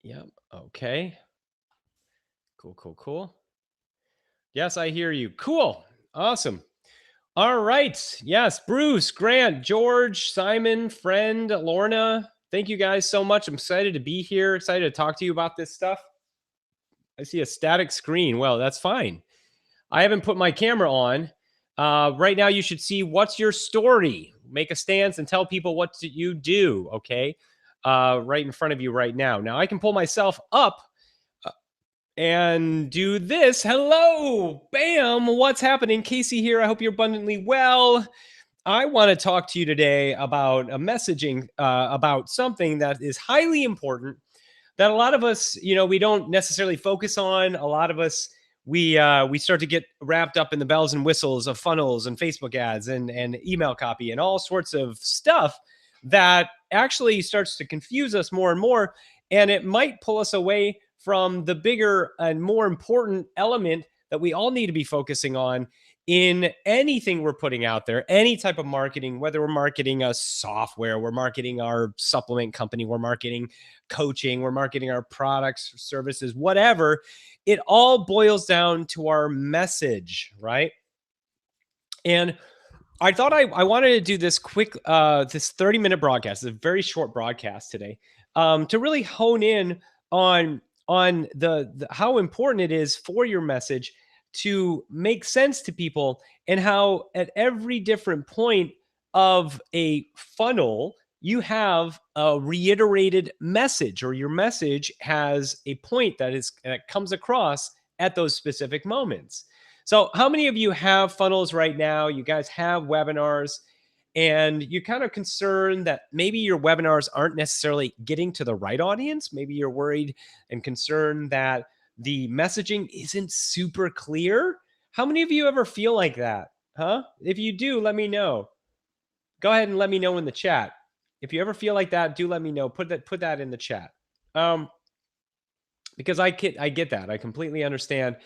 Yep. Okay. Cool, cool, cool. Yes, I hear you. Cool. Awesome. All right. Yes, Bruce, Grant, George, Simon, friend, Lorna. Thank you guys so much. I'm excited to be here. Excited to talk to you about this stuff. I see a static screen. Well, that's fine. I haven't put my camera on. Right now, you should see what's your story. Make a stance and tell people what you do. Okay. Right in front of you right now. Now, I can pull myself up and do this. Hello, bam. What's happening? Casey here. I hope you're abundantly well. I want to talk to you today about a messaging about something that is highly important that a lot of us, we don't necessarily focus on. A lot of us, we start to get wrapped up in the bells and whistles of funnels and Facebook ads and email copy and all sorts of stuff that actually starts to confuse us more and more, and it might pull us away from the bigger and more important element that we all need to be focusing on in anything we're putting out there, any type of marketing, whether we're marketing a software, we're marketing our supplement company, we're marketing coaching, we're marketing our products, services, whatever. It all boils down to our message, right? And I thought I wanted to do this quick, this 30-minute broadcast. It's a very short broadcast today, to really hone in on the how important it is for your message to make sense to people, and how at every different point of a funnel you have a reiterated message, or your message has a point that comes across at those specific moments. So, how many of you have funnels right now? You guys have webinars, and you're kind of concerned that maybe your webinars aren't necessarily getting to the right audience. Maybe you're worried and concerned that the messaging isn't super clear. How many of you ever feel like that? Huh? If you do, let me know. Go ahead and let me know in the chat. If you ever feel like that, do let me know. Put that in the chat. Um, because I get that. I completely understand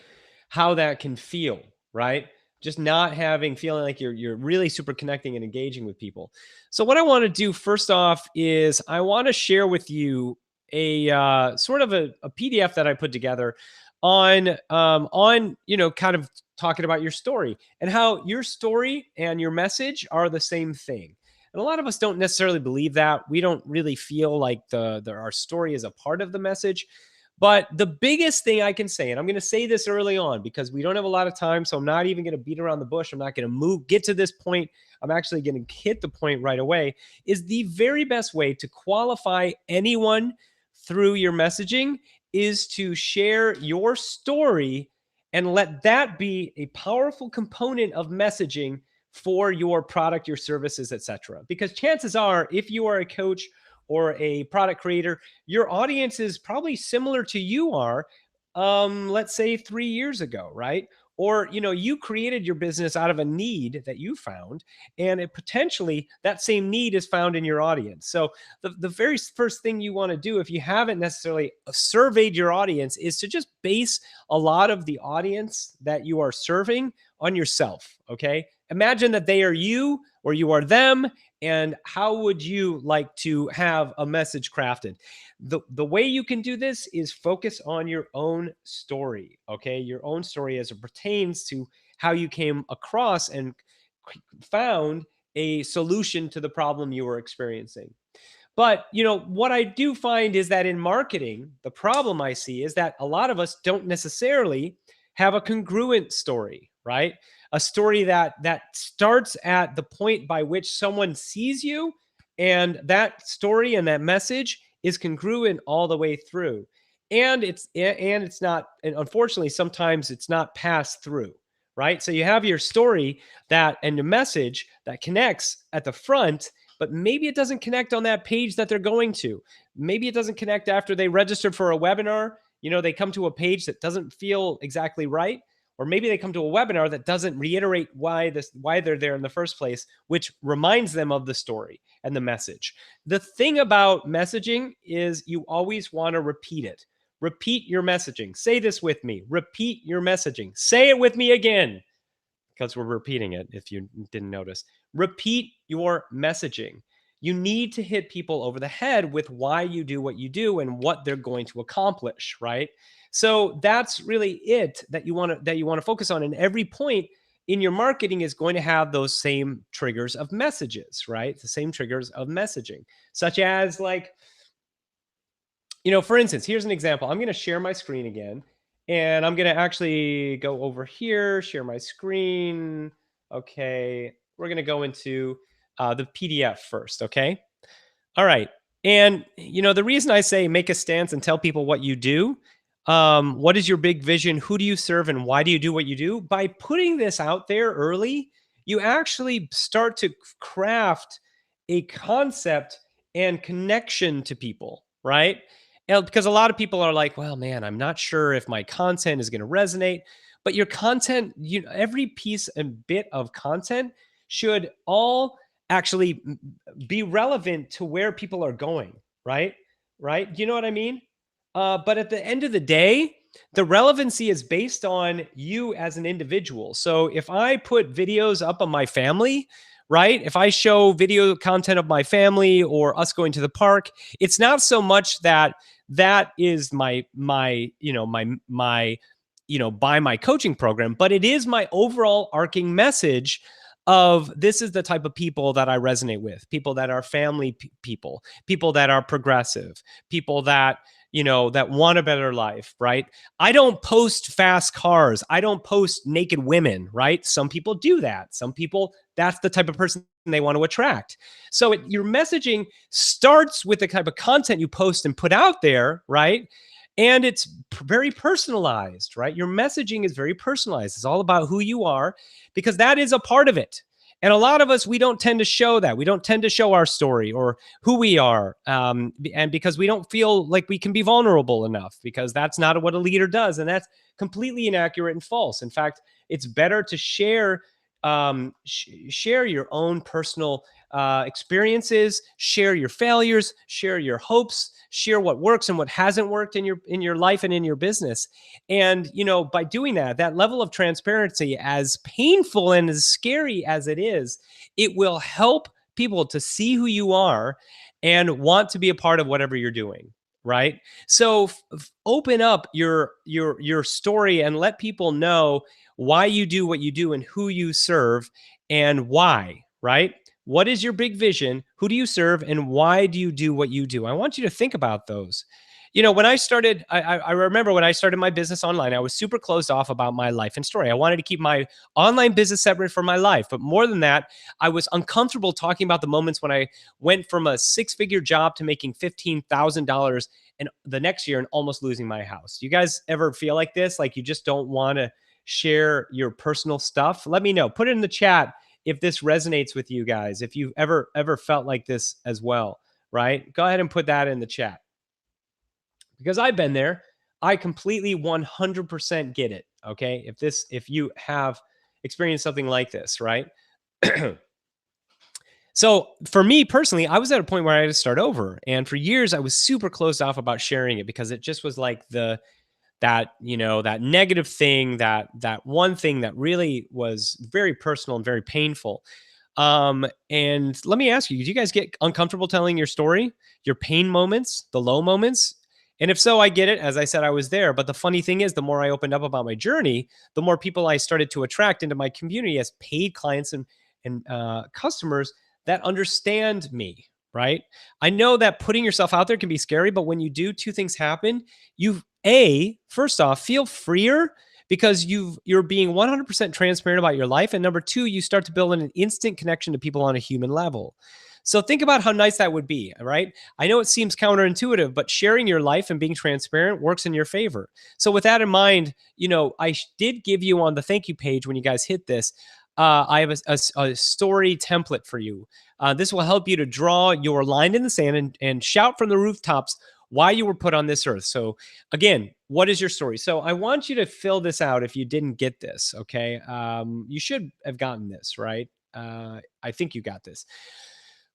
how that can feel, right? Just not having feeling like you're really super connecting and engaging with people. So what I want to do first off is I want to share with you a sort of a PDF that I put together on kind of talking about your story and how your story and your message are the same thing. And a lot of us don't necessarily believe that. We don't really feel like our story is a part of the message. But the biggest thing I can say, and I'm going to say this early on because we don't have a lot of time, so I'm not even going to beat around the bush. I'm not going to get to this point. I'm actually going to hit the point right away. Is the very best way to qualify anyone through your messaging is to share your story and let that be a powerful component of messaging for your product, your services, etc. Because chances are, if you are a coach or a product creator, your audience is probably similar to you are, let's say 3 years ago, right? Or you created your business out of a need that you found, and it potentially that same need is found in your audience. So the very first thing you want to do, if you haven't necessarily surveyed your audience, is to just base a lot of the audience that you are serving on yourself. Okay, imagine that they are you or you are them, and how would you like to have a message crafted? The way you can do this is focus on your own story, okay? Your own story as it pertains to how you came across and found a solution to the problem you were experiencing. But, what I do find is that in marketing, the problem I see is that a lot of us don't necessarily have a congruent story, right? A story that starts at the point by which someone sees you, and that story and that message is congruent all the way through. And it's not, and unfortunately sometimes it's not passed through, right? So you have your story that and the message that connects at the front, but maybe it doesn't connect on that page that they're going to. Maybe it doesn't connect after they registered for a webinar. They come to a page that doesn't feel exactly right, or maybe they come to a webinar that doesn't reiterate why they're there in the first place, which reminds them of the story and the message. The thing about messaging is you always want to repeat it. Repeat your messaging. Say this with me. Repeat your messaging. Say it with me again, because we're repeating it if you didn't notice. Repeat your messaging. You need to hit people over the head with why you do what you do and what they're going to accomplish, right? So that's really it that you want to focus on. And every point in your marketing is going to have those same triggers of messages, right? The same triggers of messaging, such as like, for instance, here's an example. I'm going to share my screen again, and I'm going to actually go over here, share my screen. Okay. We're going to go into the PDF first. Okay. All right. And, the reason I say make a stance and tell people what you do, what is your big vision? Who do you serve? And why do you do what you do? By putting this out there early, you actually start to craft a concept and connection to people, right? And because a lot of people are like, well, man, I'm not sure if my content is going to resonate. But your content, every piece and bit of content should all actually be relevant to where people are going, right? Right? You know what I mean? But at the end of the day, the relevancy is based on you as an individual. So if I put videos up of my family, right? If I show video content of my family or us going to the park, it's not so much that is my buy my coaching program, but it is my overall arcing message of this is the type of people that I resonate with, people that are family people, people that are progressive, people that, that want a better life, right? I don't post fast cars. I don't post naked women, right? Some people do that. Some people, that's the type of person they want to attract. So your messaging starts with the type of content you post and put out there, right? And it's very personalized, right? Your messaging is very personalized. It's all about who you are because that is a part of it. And a lot of us, we don't tend to show that. We don't tend to show our story or who we are. And because we don't feel like we can be vulnerable enough, because that's not what a leader does. And that's completely inaccurate and false. In fact, it's better to share your own personal experiences, share your failures, share your hopes, share what works and what hasn't worked in your life and in your business. And by doing that level of transparency, as painful and as scary as it is, it will help people to see who you are and want to be a part of whatever you're doing, right? So open up your story and let people know why you do what you do and who you serve and why, right? What is your big vision? Who do you serve? And why do you do what you do? I want you to think about those. When I started, I remember when I started my business online, I was super closed off about my life and story. I wanted to keep my online business separate from my life. But more than that, I was uncomfortable talking about the moments when I went from a six-figure job to making $15,000 and the next year and almost losing my house. You guys ever feel like this? Like you just don't want to share your personal stuff? Let me know. Put it in the chat if this resonates with you guys, if you've ever felt like this as well, right? Go ahead and put that in the chat because I've been there. I completely 100% get it. Okay. If you have experienced something like this, right? So for me personally, I was at a point where I had to start over. And for years, I was super closed off about sharing it because it just was like that negative thing, that one thing that really was very personal and very painful. And let me ask you, do you guys get uncomfortable telling your story, your pain moments, the low moments? And if so, I get it. As I said, I was there. But the funny thing is, the more I opened up about my journey, the more people I started to attract into my community as paid clients and customers that understand me, right? I know that putting yourself out there can be scary, but when you do, two things happen. First off, feel freer because you're being 100% transparent about your life. And number two, you start to build an instant connection to people on a human level. So think about how nice that would be, right? I know it seems counterintuitive, but sharing your life and being transparent works in your favor. So with that in mind, I did give you on the thank you page when you guys hit this, I have a story template for you. This will help you to draw your line in the sand and shout from the rooftops why you were put on this earth. So again, what is your story? So I want you to fill this out if you didn't get this, okay? You should have gotten this, right? I think you got this.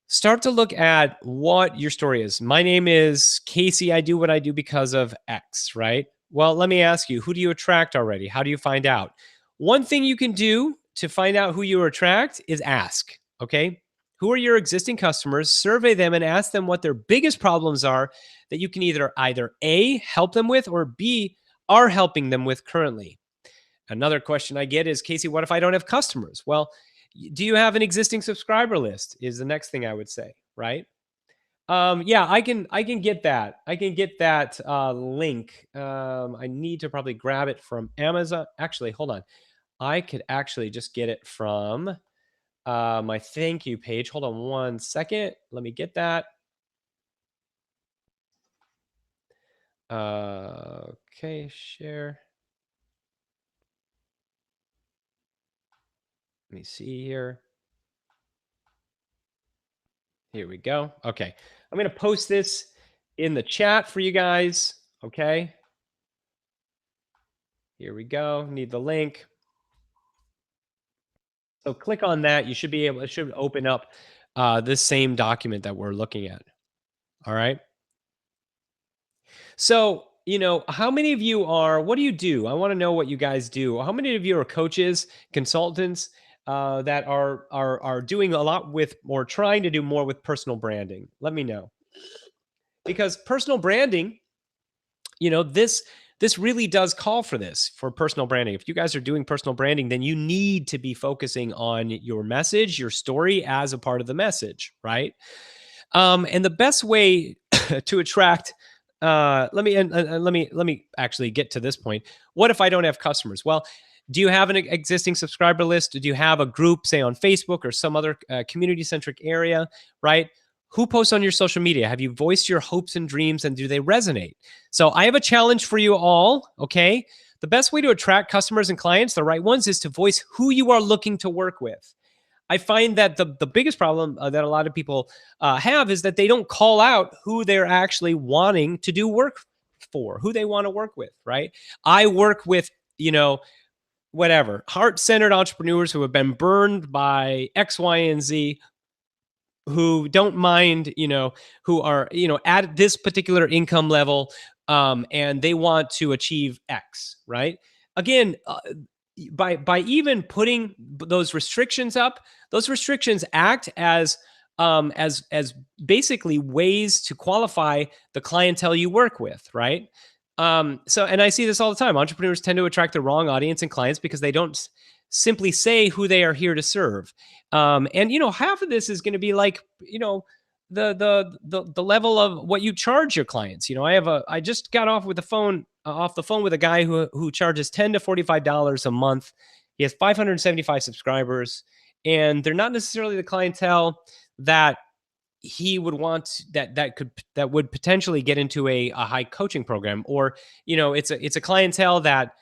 Start to look at what your story is. My name is Casey. I do what I do because of X, right? Well, let me ask you, who do you attract already? How do you find out? One thing you can do to find out who you attract is ask, okay? who are your existing customers, survey them and ask them what their biggest problems are that you can either A, help them with, or B, are helping them with currently. Another question I get is, Casey, what if I don't have customers? Well, do you have an existing subscriber list? Is the next thing I would say, right? Yeah, I can get that. I can get that link. I need to probably grab it from Amazon. Actually, hold on. I could actually just get it from my thank you page. Hold on one second. Let me get that. Okay, share. Let me see here. Here we go. Okay. I'm going to post this in the chat for you guys. Okay. Here we go. Need the link. So click on that. You should be able, it should open up this same document that we're looking at. All right. So, how many of you are, what do you do? I want to know what you guys do. How many of you are coaches, consultants that are doing a lot with, or trying to do more with personal branding? Let me know. Because personal branding, this really does call for this, for personal branding. If you guys are doing personal branding, then you need to be focusing on your message, your story as a part of the message, right? And the best way to attract, let me actually get to this point. What if I don't have customers? Well, do you have an existing subscriber list? Do you have a group, say on Facebook or some other community centric area, right? Who posts on your social media? Have you voiced your hopes and dreams, and do they resonate? So I have a challenge for you all. Okay. The best way to attract customers and clients, the right ones, is to voice who you are looking to work with. I find that the biggest problem that a lot of people have is that they don't call out who they're actually wanting to do work for, who they want to work with, right? I work with, whatever, heart-centered entrepreneurs who have been burned by X, Y, and Z, who don't mind, who are, at this particular income level, and they want to achieve X, right? Again, by even putting those restrictions up, those restrictions act as basically ways to qualify the clientele you work with, right? So, and I see this all the time. Entrepreneurs tend to attract the wrong audience and clients because they don't simply say who they are here to serve. And half of this is going to be like, the level of what you charge your clients. I just got off the phone with a guy who charges $10 to $45 a month. He has 575 subscribers, and they're not necessarily the clientele that he would want, that would potentially get into a high coaching program, or it's a clientele that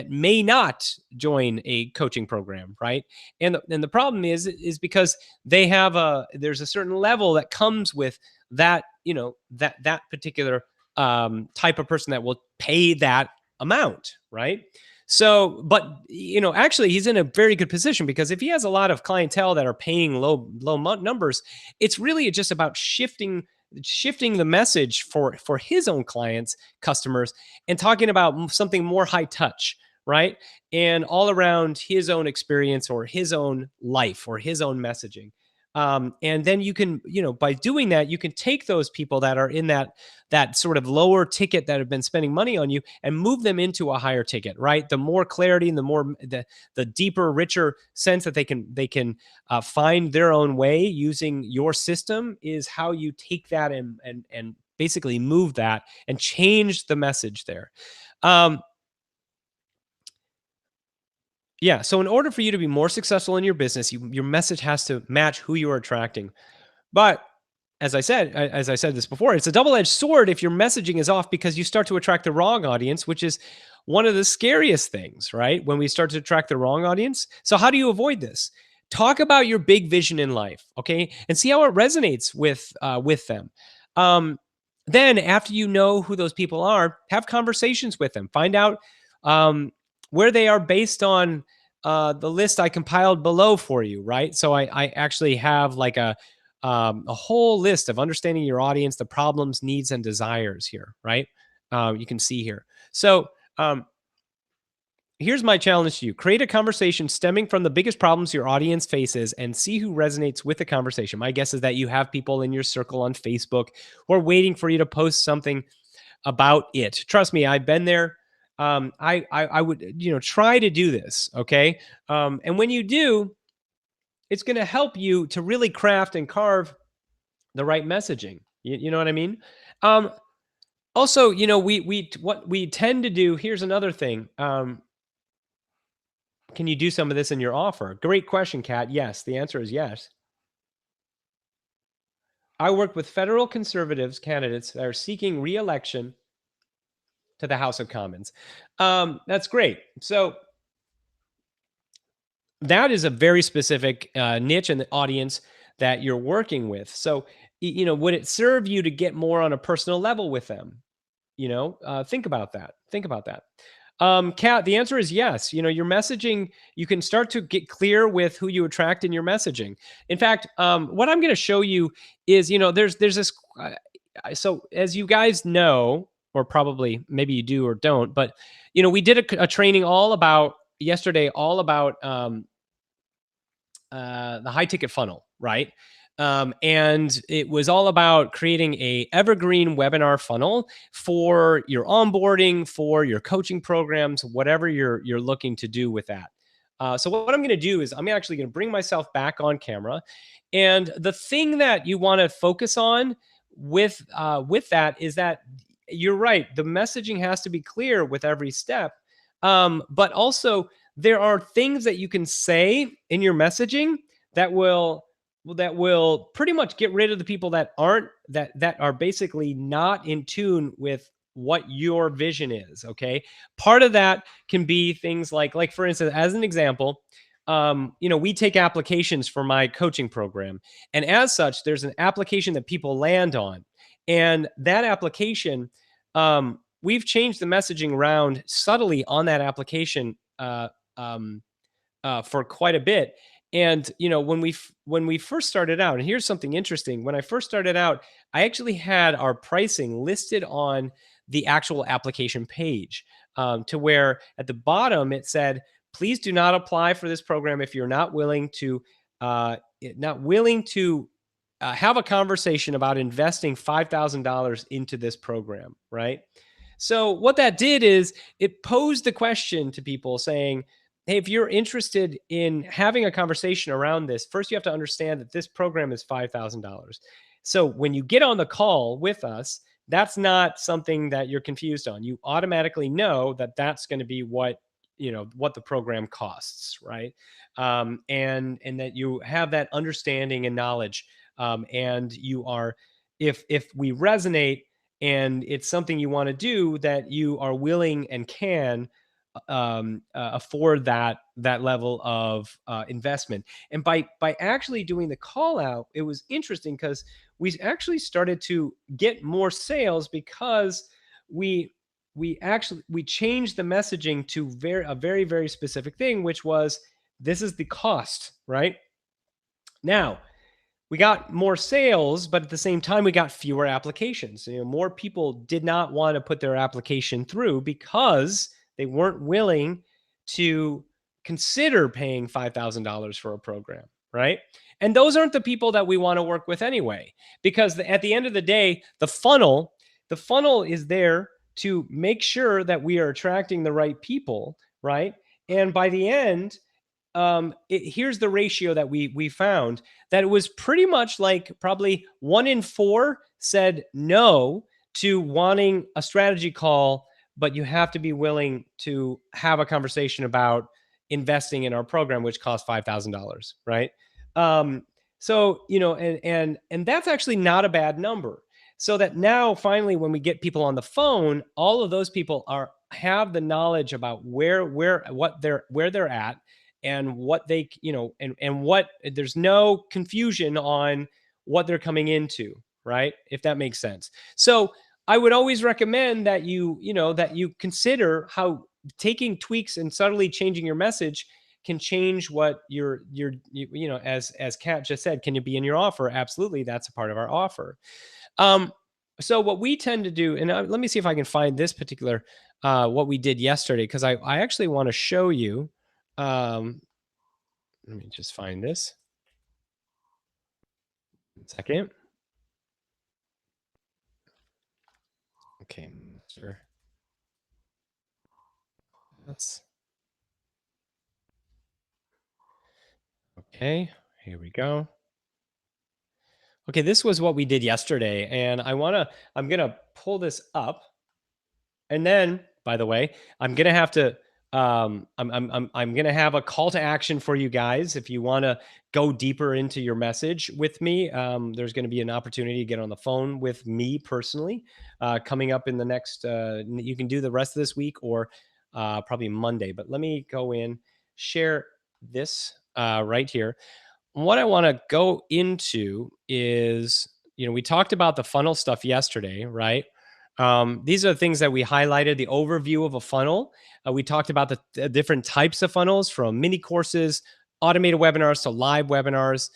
may not join a coaching program, right? And the problem is because there's a certain level that comes with that, that particular type of person that will pay that amount, right? So, but actually, he's in a very good position, because if he has a lot of clientele that are paying low numbers, it's really just about shifting the message for his own clients, customers, and talking about something more high touch, right? And all around his own experience, or his own life, or his own messaging. And then you can, by doing that, you can take those people that are in that sort of lower ticket, that have been spending money on you, and move them into a higher ticket, right? The more clarity and the deeper, richer sense that they can find their own way using your system, is how you take that and basically move that and change the message there. Yeah. So in order for you to be more successful in your business, your message has to match who you are attracting. But as I said this before, it's a double-edged sword if your messaging is off, because you start to attract the wrong audience, which is one of the scariest things, right? When we start to attract the wrong audience. So how do you avoid this? Talk about your big vision in life, okay? And see how it resonates with them. Then after you know who those people are, have conversations with them. Find out where they are based on the list I compiled below for you, right? So I actually have like a whole list of understanding your audience, the problems, needs, and desires here, right? You can see here. So Here's my challenge to you. Create a conversation stemming from the biggest problems your audience faces and see who resonates with the conversation. My guess is that you have people in your circle on Facebook who are waiting for you to post something about it. Trust me, I've been there. I would, try to do this. Okay. And when you do, it's going to help you to really craft and carve the right messaging. You know what I mean? Um, Also, what we tend to do. Here's another thing. Can you do some of this in your offer? Great question, Kat. Yes, the answer is yes. I work with federal conservatives candidates that are seeking re-election to the House of Commons. That's great. So that is a very specific niche and the audience that you're working with. So, would it serve you to get more on a personal level with them? Think about that. Think about that. Kat, the answer is yes. Your messaging, you can start to get clear with who you attract in your messaging. In fact, what I'm going to show you is, there's this. So as you guys know, or probably maybe you do or don't, but we did a training all about yesterday, all about the high ticket funnel, right? And it was all about creating a evergreen webinar funnel for your onboarding, for your coaching programs, whatever you're looking to do with that. So what I'm going to do is I'm actually going to bring myself back on camera, and the thing that you want to focus on with that is that you're right. The messaging has to be clear with every step, but also there are things that you can say in your messaging that will pretty much get rid of the people that aren't that are basically not in tune with what your vision is. Okay, part of that can be things like for instance, as an example, we take applications for my coaching program, and as such there's an application that people land on, and that application, we've changed the messaging around subtly on that application um, for quite a bit. And when we first started out, and here's something interesting: when I first started out, I actually had our pricing listed on the actual application page, to where at the bottom it said, "Please do not apply for this program if you're not willing to have a conversation about investing $5,000 into this program." Right. So what that did is it posed the question to people saying, hey, if you're interested in having a conversation around this, first you have to understand that this program is $5,000. So when you get on the call with us, that's not something that you're confused on. You automatically know that that's going to be what the program costs, right? And that you have that understanding and knowledge, and you are, if we resonate and it's something you want to do, that you are willing and can afford that level of investment. And by actually doing the call out, it was interesting because we actually started to get more sales because we we changed the messaging to a very very specific thing, which was, this is the cost, right? Now we got more sales, but at the same time, we got fewer applications. More people did not want to put their application through because they weren't willing to consider paying $5,000 for a program, right? And those aren't the people that we want to work with anyway, because at the end of the day, the funnel is there to make sure that we are attracting the right people, right? And by the end, here's the ratio that we found, that it was pretty much like probably 1 in 4 said no to wanting a strategy call, but you have to be willing to have a conversation about investing in our program, which costs $5,000, right? Um, so and that's actually not a bad number. So that now finally, when we get people on the phone, all of those people have the knowledge about where they're at, and what they and what, there's no confusion on what they're coming into, right? If that makes sense. So I would always recommend that you consider how taking tweaks and subtly changing your message can change what as Kat just said, can you be in your offer? Absolutely, that's a part of our offer. um So what we tend to do, and let me see if I can find this particular what we did yesterday, because I actually want to show you. Um, Let me just find this. Second. Okay, sure. That's okay. Here we go. Okay, this was what we did yesterday, and I'm gonna pull this up. And then, by the way, I'm gonna have to I'm gonna have a call to action for you guys. If you want to go deeper into your message with me, there's going to be an opportunity to get on the phone with me personally coming up in the next. You can do the rest of this week or probably Monday. But let me go in, share this right here. What I want to go into is, we talked about the funnel stuff yesterday, right? These are the things that we highlighted, the overview of a funnel. We talked about the different types of funnels, from mini courses, automated webinars to live webinars.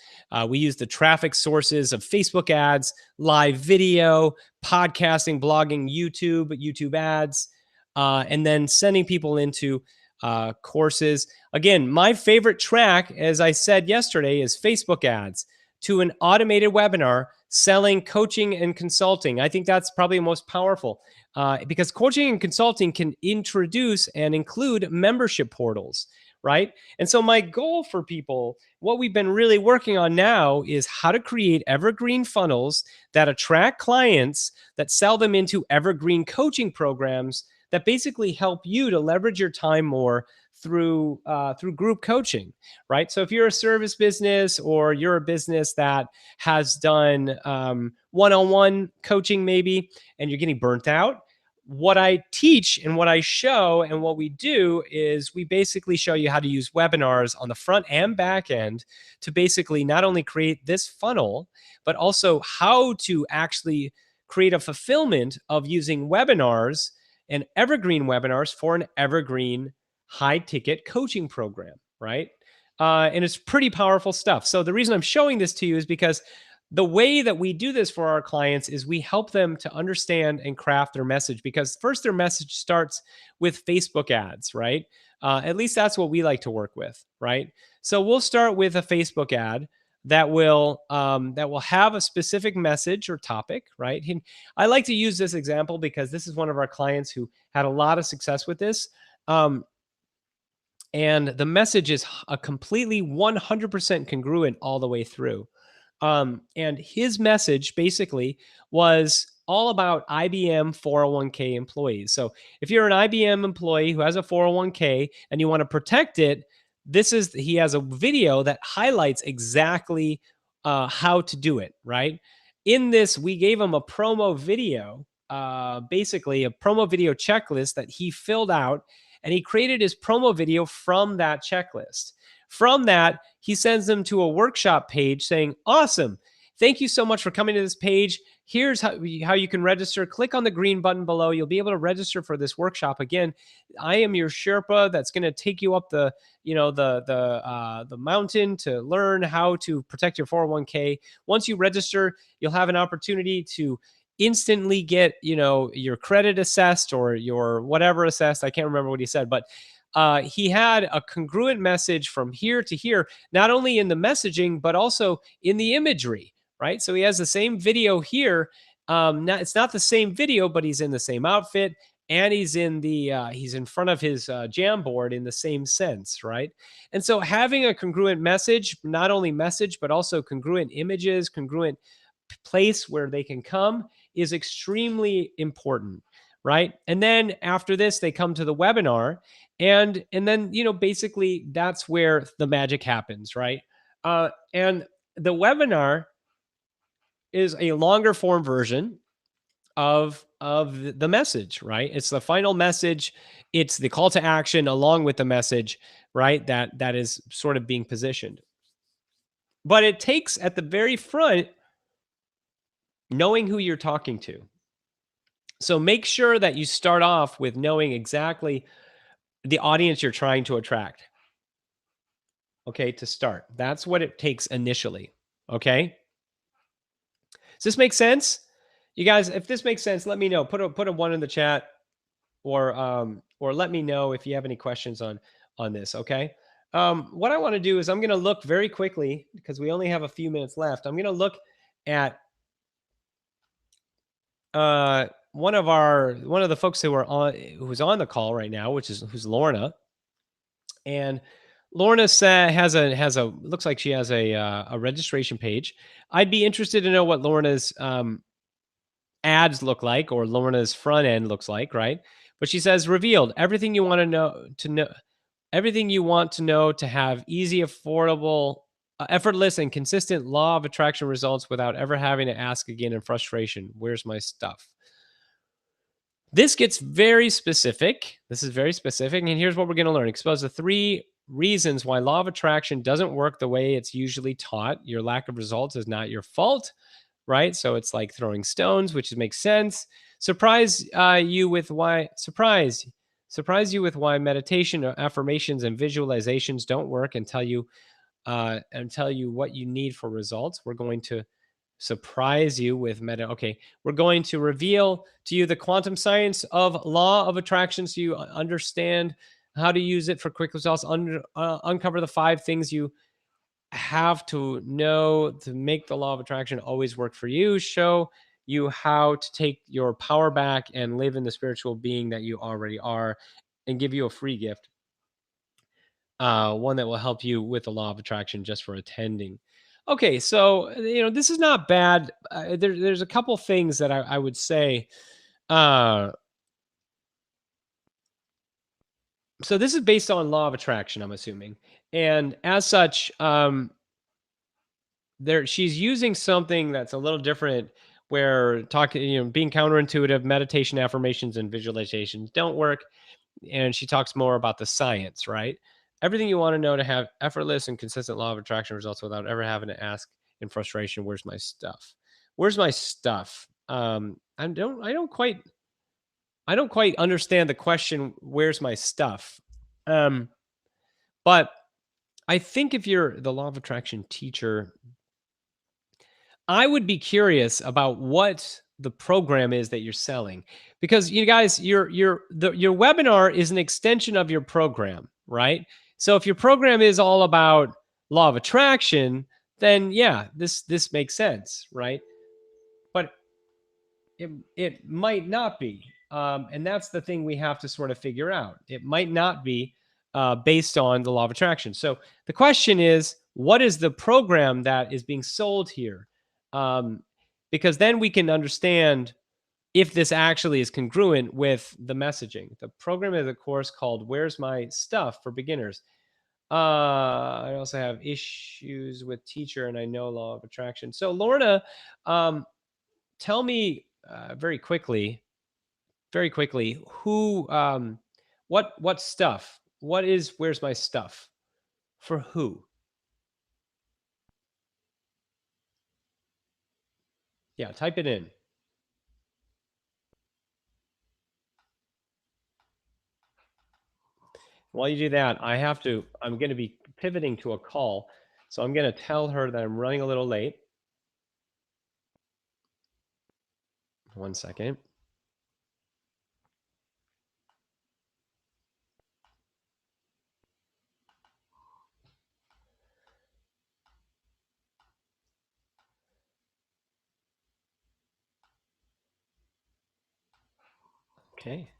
We use the traffic sources of Facebook ads, live video, podcasting, blogging, YouTube ads, and then sending people into courses. Again, my favorite track, as I said yesterday, is Facebook ads to an automated webinar selling coaching and consulting. I think that's probably the most powerful because coaching and consulting can introduce and include membership portals, right? And so, my goal for people, what we've been really working on now, is how to create evergreen funnels that attract clients that sell them into evergreen coaching programs that basically help you to leverage your time more through group coaching, right? So if you're a service business or you're a business that has done one-on-one coaching maybe, and you're getting burnt out, what I teach and what I show and what we do is we basically show you how to use webinars on the front and back end to basically not only create this funnel, but also how to actually create a fulfillment of using webinars and evergreen webinars for an evergreen high ticket coaching program, right? And it's pretty powerful stuff. So the reason I'm showing this to you is because the way that we do this for our clients is we help them to understand and craft their message, because first their message starts with Facebook ads, right? At least that's what we like to work with, right? So we'll start with a Facebook ad that will have a specific message or topic, right? And I like to use this example because this is one of our clients who had a lot of success with this. And the message is a completely 100% congruent all the way through. And his message basically was all about IBM 401k employees. So if you're an IBM employee who has a 401k and you want to protect it, he has a video that highlights exactly how to do it, right? In this, we gave him a promo video, basically a promo video checklist that he filled out, and he created his promo video from that checklist. From that, he sends them to a workshop page saying, awesome, thank you so much for coming to this page. Here's how you can register. Click on the green button below. You'll be able to register for this workshop. Again, I am your Sherpa that's going to take you up the mountain to learn how to protect your 401k. Once you register, you'll have an opportunity to instantly get your credit assessed or your whatever assessed. I can't remember what he said, but he had a congruent message from here to here, not only in the messaging but also in the imagery, right? So he has the same video here. It's not the same video, but he's in the same outfit, and he's in front of his Jamboard in the same sense, right? And so having a congruent message, not only message but also congruent images, congruent place where they can come, is extremely important, right? And then after this, they come to the webinar, and then basically that's where the magic happens, right? And the webinar is a longer form version of the message, right? It's the final message. It's the call to action along with the message, right? That is sort of being positioned. But it takes at the very front knowing who you're talking to. So make sure that you start off with knowing exactly the audience you're trying to attract. Okay, to start. That's what it takes initially. Okay. Does this make sense? You guys, if this makes sense, let me know. Put a one in the chat, or let me know if you have any questions on this. Okay. What I want to do is I'm going to look very quickly because we only have a few minutes left. I'm going to look at one of the folks who's on the call right now, who's Lorna, and Lorna has a looks like she has a registration page. I'd be interested to know what Lorna's ads look like, or Lorna's front end looks like, right? But she says revealed everything you want to know everything you want to know to have easy, affordable, effortless, and consistent law of attraction results without ever having to ask again in frustration. Where's my stuff? This gets very specific. This is very specific. And here's what we're going to learn. Expose the 3 reasons why law of attraction doesn't work the way it's usually taught. Your lack of results is not your fault, right? So it's like throwing stones, which makes sense. Surprise you with why meditation, affirmations, and visualizations don't work, and tell you what you need for results. We're going to surprise you with okay, we're going to reveal to you the quantum science of law of attraction so you understand how to use it for quick results. Uncover the 5 things you have to know to make the law of attraction always work for you. Show you how to take your power back and live in the spiritual being that you already are, and give you a free gift, one that will help you with the law of attraction just for attending. Okay, so this is not bad. There's a couple things that I would say. So this is based on law of attraction, I'm assuming, and as such, she's using something that's a little different. Where being counterintuitive, meditation, affirmations, and visualizations don't work, and she talks more about the science, right? Everything you want to know to have effortless and consistent law of attraction results without ever having to ask in frustration, where's my stuff? Where's my stuff? I don't quite understand the question, where's my stuff? But I think if you're the law of attraction teacher, I would be curious about what the program is that you're selling, because you guys, your webinar is an extension of your program, right? So if your program is all about law of attraction, then yeah, this makes sense, right? But it might not be, and that's the thing we have to sort of figure out. It might not be based on the law of attraction. So the question is, what is the program that is being sold here? Because then we can understand if this actually is congruent with the messaging. The program is a course called Where's My Stuff for Beginners. I also have issues with teacher, and I know law of attraction. So Lorna, tell me very quickly, who, what stuff? What is Where's My Stuff? For who? Yeah, type it in. While you do that, I'm going to be pivoting to a call. So I'm going to tell her that I'm running a little late. 1 second. Okay.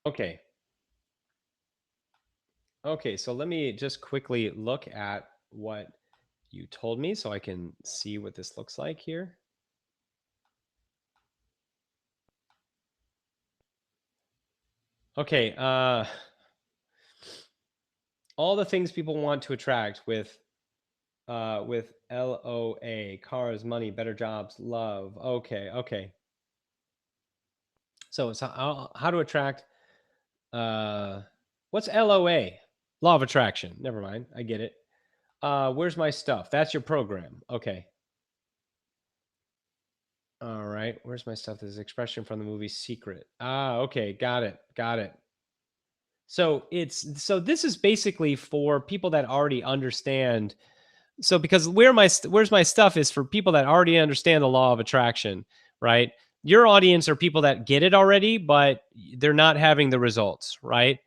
Okay. Okay, so let me just quickly look at what you told me so I can see what this looks like here. Okay, all the things people want to attract with LOA, cars, money, better jobs, love. Okay. So it's how to attract, what's LOA? Law of attraction. Never mind. I get it. Where's my stuff? That's your program. Okay. All right. Where's my stuff? This is expression from the movie Secret. Ah, okay. Got it. Got it. So this is basically for people that already understand. So because where's my stuff is for people that already understand the law of attraction, right? Your audience are people that get it already, but they're not having the results, right?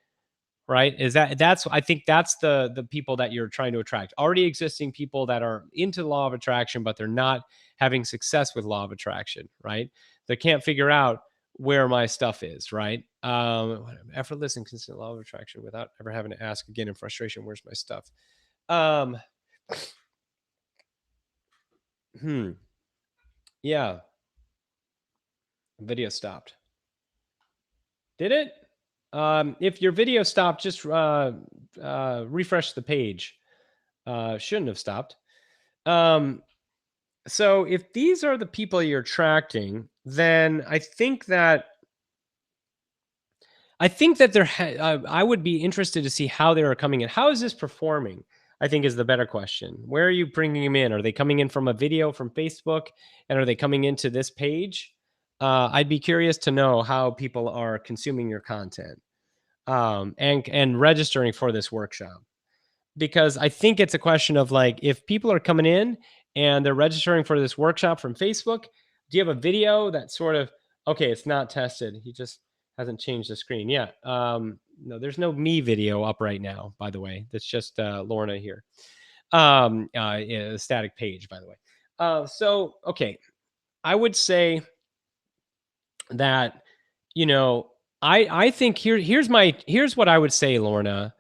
Right? Is that's I think that's the people that you're trying to attract. Already existing people that are into the law of attraction, but they're not having success with law of attraction, right? They can't figure out where my stuff is, right? Effortless and consistent law of attraction without ever having to ask again in frustration, where's my stuff? Um, hmm. Yeah. Video stopped. Did it? If your video stopped, just refresh the page. Shouldn't have stopped. Um, so if these are the people you're attracting, then I think that I would be interested to see how they are coming in. How is this performing? I think is the better question. Where are you bringing them in? Are they coming in from a video from Facebook, and are they coming into this page? I'd be curious to know how people are consuming your content, and registering for this workshop, because I think it's a question of like, if people are coming in and they're registering for this workshop from Facebook, do you have a video that sort of, okay, it's not tested. He just hasn't changed the screen. Yeah. No, there's no me video up right now, by the way. That's just Lorna here. Yeah, a static page, by the way. So, okay. I would say that, you know, I think here's what I would say, Lorna.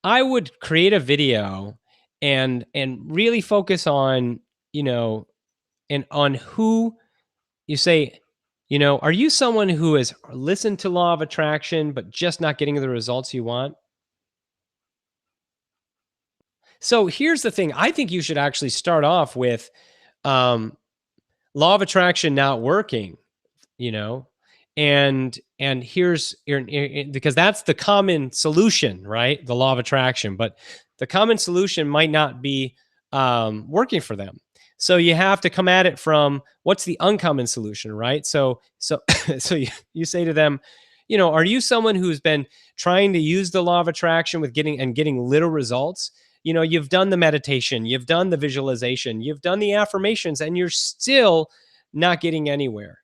I would create a video and really focus on, you know, and on who you say, are you someone who has listened to law of attraction but just not getting the results you want? So here's the thing. I think you should actually start off with um, law of attraction not working, you know, and because that's the common solution, right? The law of attraction, but the common solution might not be working for them. So you have to come at it from what's the uncommon solution, right? So so you say to them, are you someone who's been trying to use the law of attraction with getting little results? You've done the meditation, you've done the visualization, you've done the affirmations, and you're still not getting anywhere.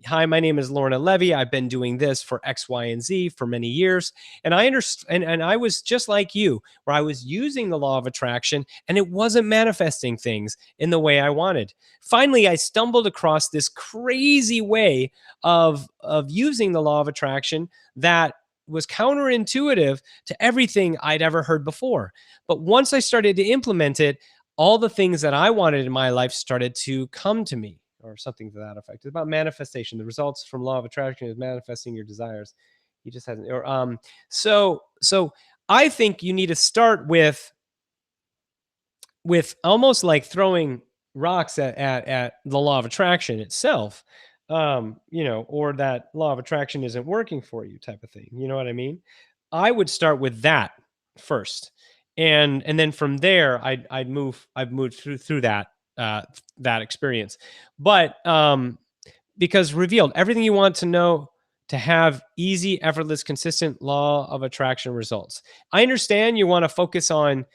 Hi, my name is Lorna Levy. I've been doing this for X, Y, and Z for many years. And I understand, and I was just like you, where I was using the law of attraction and it wasn't manifesting things in the way I wanted. Finally, I stumbled across this crazy way of using the law of attraction that was counterintuitive to everything I'd ever heard before. But once I started to implement it, all the things that I wanted in my life started to come to me, or something to that effect. It's about manifestation. The results from law of attraction is manifesting your desires. He just hasn't. Or so I think you need to start with almost like throwing rocks at the law of attraction itself. Or that law of attraction isn't working for you, type of thing. You know what I mean? I would start with that first, and then from there, I've moved through that experience. But because revealed everything you want to know to have easy, effortless, consistent law of attraction results. I understand you want to focus on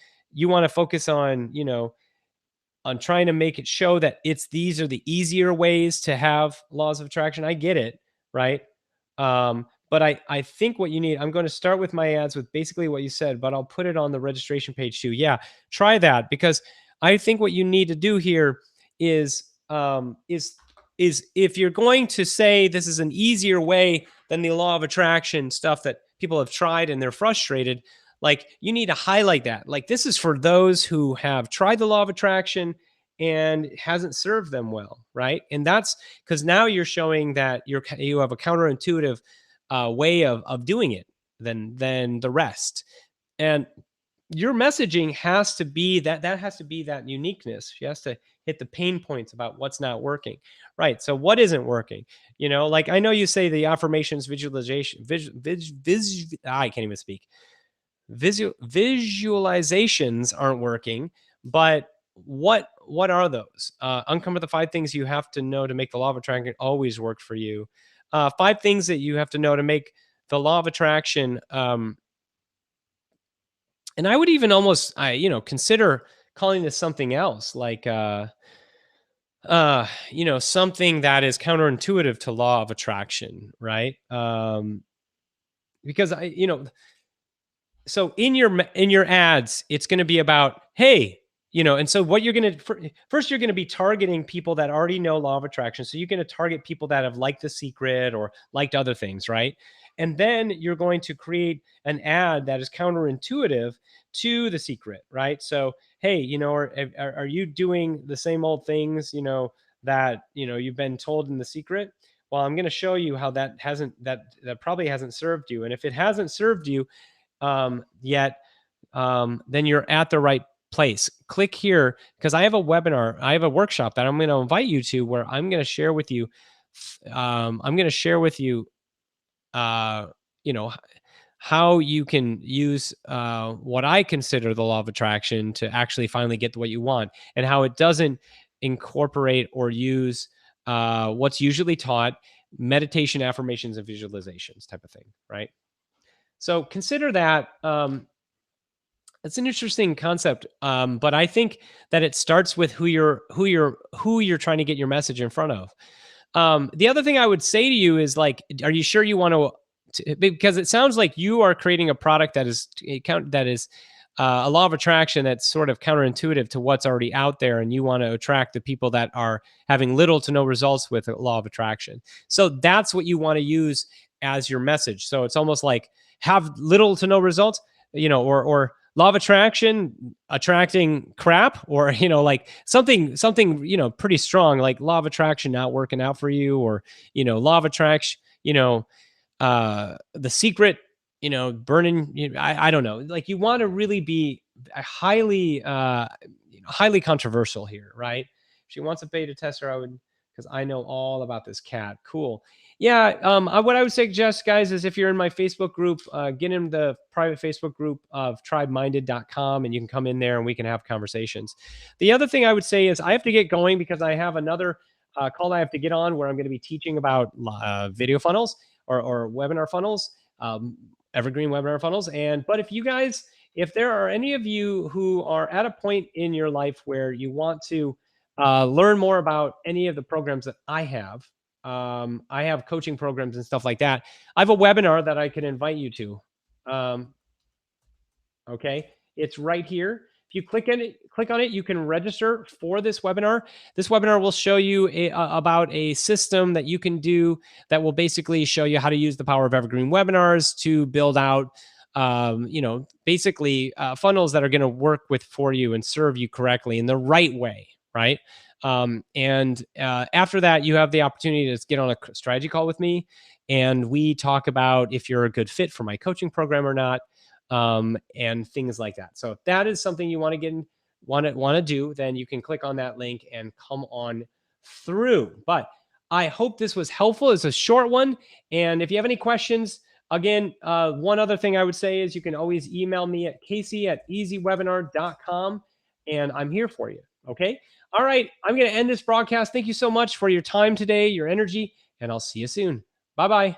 on trying to make it show that these are the easier ways to have laws of attraction. I get it, right? But I think what you need, I'm going to start with my ads with basically what you said, but I'll put it on the registration page too. Yeah, try that, because I think what you need to do here is if you're going to say this is an easier way than the law of attraction stuff that people have tried and they're frustrated, like, you need to highlight that. Like, this is for those who have tried the law of attraction and it hasn't served them well, right? And that's because now you're showing that you have a counterintuitive way of doing it than the rest. And your messaging has to be that has to be that uniqueness. She has to hit the pain points about what's not working. Right. So what isn't working? Like, I know you say the affirmations, visualization, I can't even speak. Visualizations aren't working, But what are those? Uncover the 5 things you have to know to make the law of attraction always work for you. 5 things that you have to know to make the law of attraction. And I would even almost, consider calling this something else, like something that is counterintuitive to law of attraction, right? Because so in your ads, it's going to be about, hey, and so what you're going to first, you're going to be targeting people that already know law of attraction. So you're going to target people that have liked The Secret or liked other things, right? And then you're going to create an ad that is counterintuitive to The Secret, right? So hey, are you doing the same old things, that you've been told in The Secret? Well, I'm going to show you how that probably hasn't served you. And if it hasn't served you yet, then you're at the right place. Click here because I have a webinar, I have a workshop that I'm going to invite you to, where I'm going to share with you, I'm going to share with you, uh, you know, how you can use what I consider the law of attraction to actually finally get what you want, and how it doesn't incorporate or use what's usually taught, meditation, affirmations, and visualizations type of thing, right? So consider that. It's an interesting concept, but I think that it starts with who you're trying to get your message in front of. The other thing I would say to you is, like, are you sure you want because it sounds like you are creating a product that is a law of attraction that's sort of counterintuitive to what's already out there, and you want to attract the people that are having little to no results with the law of attraction. So that's what you want to use as your message. So it's almost like, have little to no results, or law of attraction attracting crap, or like something pretty strong, like law of attraction not working out for you, or law of attraction, The Secret, burning, I don't know, like, you want to really be a highly controversial here, right? If she wants a beta tester, I would, because I know all about this cat. Cool. Yeah. What I would suggest, guys, is if you're in my Facebook group, get in the private Facebook group of tribeminded.com, and you can come in there and we can have conversations. The other thing I would say is I have to get going because I have another call I have to get on, where I'm going to be teaching about video funnels, or webinar funnels, evergreen webinar funnels. But if there are any of you who are at a point in your life where you want to learn more about any of the programs that I have coaching programs and stuff like that. I have a webinar that I can invite you to. Okay, it's right here. If you click on it, you can register for this webinar. This webinar will show you about a system that you can do that will basically show you how to use the power of evergreen webinars to build out, basically funnels that are going to work for you and serve you correctly in the right way, right? And after that, you have the opportunity to get on a strategy call with me, and we talk about if you're a good fit for my coaching program or not, and things like that. So if that is something you want to do, then you can click on that link and come on through. But I hope this was helpful. It's a short one, and if you have any questions, again, one other thing I would say is you can always email me at casey@easywebinar.com, and I'm here for you. Okay. All right. I'm going to end this broadcast. Thank you so much for your time today, your energy, and I'll see you soon. Bye-bye.